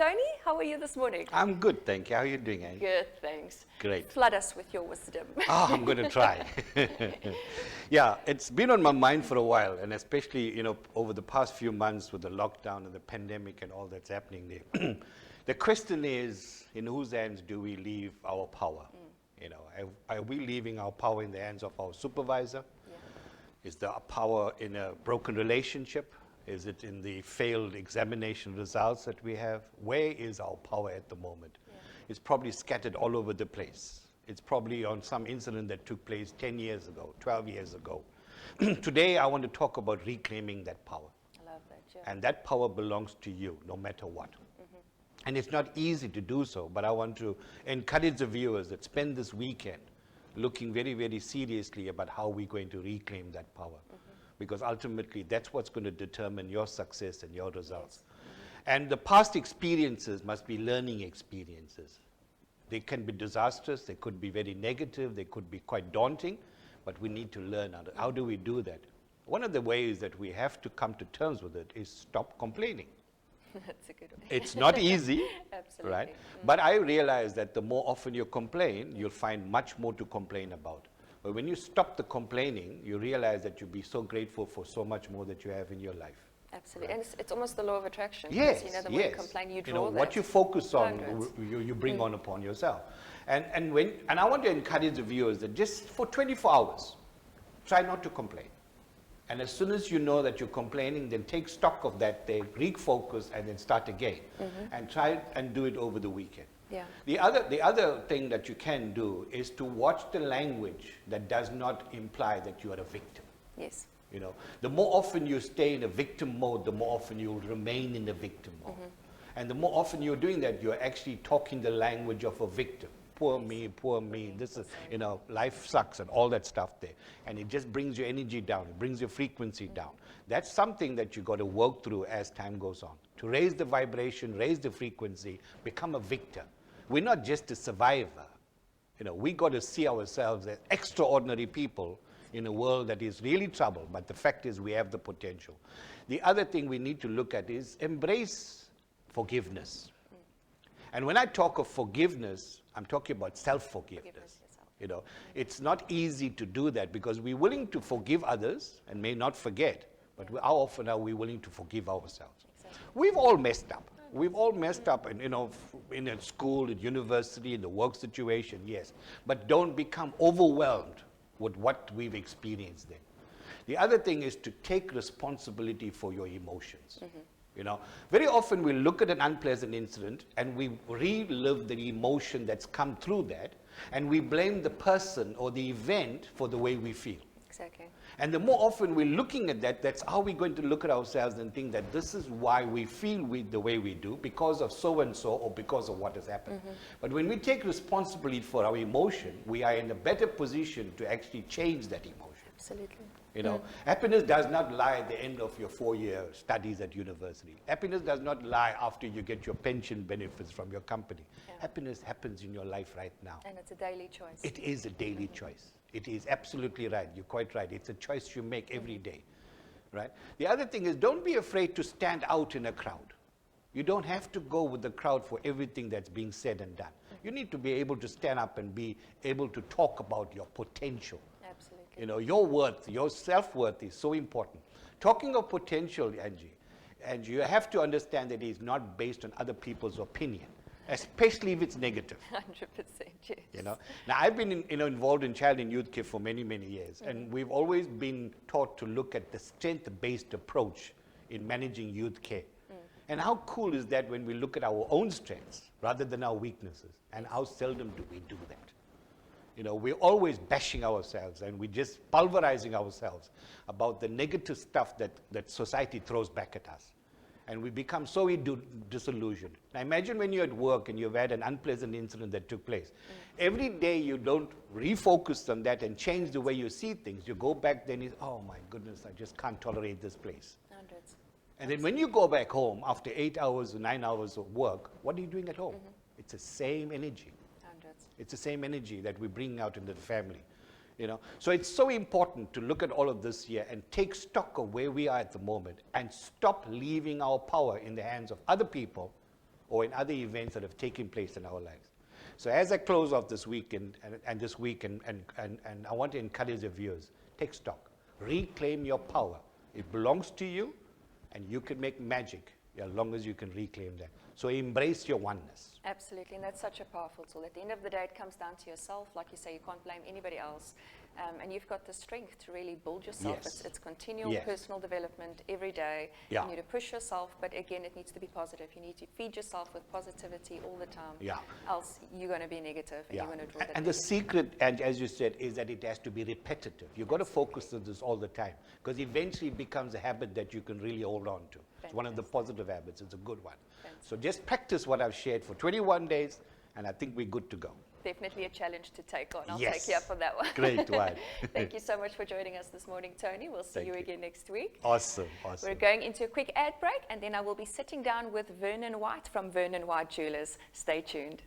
Tony, how are you this morning? I'm good, thank you. How are you doing, Angie? Good, thanks. Great. Flood us with your wisdom. I'm going to try. Yeah, it's been on my mind for a while, and especially, over the past few months with the lockdown and the pandemic and all that's happening there. The question is, in whose hands do we leave our power? Are we leaving our power in the hands of our supervisor? Yeah. Is the power in a broken relationship? Is it in the failed examination results that we have? Where is our power at the moment? Yeah. It's probably scattered all over the place. It's probably on some incident that took place 10 years ago, 12 years ago. Today, I want to talk about reclaiming that power. I love that, yeah. And that power belongs to you, no matter what. And it's not easy to do so, but I want to encourage the viewers that spend this weekend looking very, very seriously about how we're going to reclaim that power. Because ultimately, that's what's going to determine your success and your results. Yes. And the past experiences must be learning experiences. They can be disastrous, they could be very negative, they could be quite daunting, but we need to learn how do we do that? One of the ways that we have to come to terms with it is stop complaining. That's a good way. It's not easy, Absolutely. right? But I realize that the more often you complain, you'll find much more to complain about. But when you stop the complaining, you realize that you'll be so grateful for so much more that you have in your life. Absolutely. And it's almost the law of attraction. Yes, The more you complain, you draw that. what you focus on, Hundreds. you bring on upon yourself. And I want to encourage the viewers that just for 24 hours, try not to complain. And as soon as you know that you're complaining, then take stock of that day, refocus, and then start again. And try and do it over the weekend. Yeah. The other thing that you can do is to watch the language that does not imply that you are a victim. Yes. The more often you stay in a victim mode, the more often you'll remain in the victim mode. And the more often you're doing that, you're actually talking the language of a victim. Poor me, this is, life sucks and all that stuff there. And it just brings your energy down, it brings your frequency down. That's something that you got to work through as time goes on. To raise the vibration, raise the frequency, become a victor. We're not just a survivor. We got to see ourselves as extraordinary people in a world that is really troubled, but the fact is we have the potential. The other thing we need to look at is embrace forgiveness. And when I talk of forgiveness, I'm talking about self-forgiveness. It's not easy to do that because we're willing to forgive others and may not forget, but how often are we willing to forgive ourselves? Exactly. We've all messed up. We've all messed up, and in a school, at university, in the work situation, yes. But don't become overwhelmed with what we've experienced then. The other thing is to take responsibility for your emotions. Very often we look at an unpleasant incident and we relive the emotion that's come through that, and we blame the person or the event for the way we feel. Exactly. And the more often we're looking at that, that's how we're going to look at ourselves and think that this is why we feel the way we do, because of so-and-so or because of what has happened. But when we take responsibility for our emotion, we are in a better position to actually change that emotion. Absolutely. Happiness does not lie at the end of your 4-year studies at university. Happiness does not lie after you get your pension benefits from your company. Yeah. Happiness happens in your life right now. And it's a daily choice. It is a daily choice. It is absolutely right. You're quite right. It's a choice you make every day, right? The other thing is, don't be afraid to stand out in a crowd. You don't have to go with the crowd for everything that's being said and done. You need to be able to stand up and be able to talk about your potential. Absolutely. Your worth, your self-worth is so important. Talking of potential, Angie, you have to understand that it is not based on other people's opinion, especially if it's negative. 100%, yes. Now, I've been involved in child and youth care for many, many years, and we've always been taught to look at the strength-based approach in managing youth care. And how cool is that when we look at our own strengths rather than our weaknesses? And how seldom do we do that? We're always bashing ourselves and we're just pulverizing ourselves about the negative stuff that society throws back at us. And we become so disillusioned. Now imagine when you're at work and you've had an unpleasant incident that took place. Every day you don't refocus on that and change the way you see things. You go back then, oh my goodness, I just can't tolerate this place. Hundreds. And then when you go back home after 8 hours or 9 hours of work, what are you doing at home? It's the same energy. Hundreds. It's the same energy that we bring out into the family. So it's so important to look at all of this here and take stock of where we are at the moment and stop leaving our power in the hands of other people or in other events that have taken place in our lives. So as I close off this week and this week, and I want to encourage the viewers, take stock. Reclaim your power. It belongs to you, and you can make magic as long as you can reclaim that. So embrace your oneness. Absolutely, and that's such a powerful tool. At the end of the day, it comes down to yourself. Like you say, you can't blame anybody else. And you've got the strength to really build yourself. Yes. It's continual Yes. personal development every day. Yeah. You need to push yourself, but again, it needs to be positive. You need to feed yourself with positivity all the time. Yeah. Else, you're going to be negative, and Yeah. you're going to draw that And the negative. secret, and as you said, is that it has to be repetitive. You've got to focus on this all the time, because eventually it becomes a habit that you can really hold on to. It's one of the positive habits. It's a good one. So just practice what I've shared for 21 days, and I think we're good to go. Definitely a challenge to take on. I'll Yes. take you up on that one. Great one. Thank you so much for joining us this morning, Tony. We'll see Thank you you. again next week. Awesome, awesome. We're going into a quick ad break, and then I will be sitting down with Vernon White from Vernon White Jewelers. Stay tuned.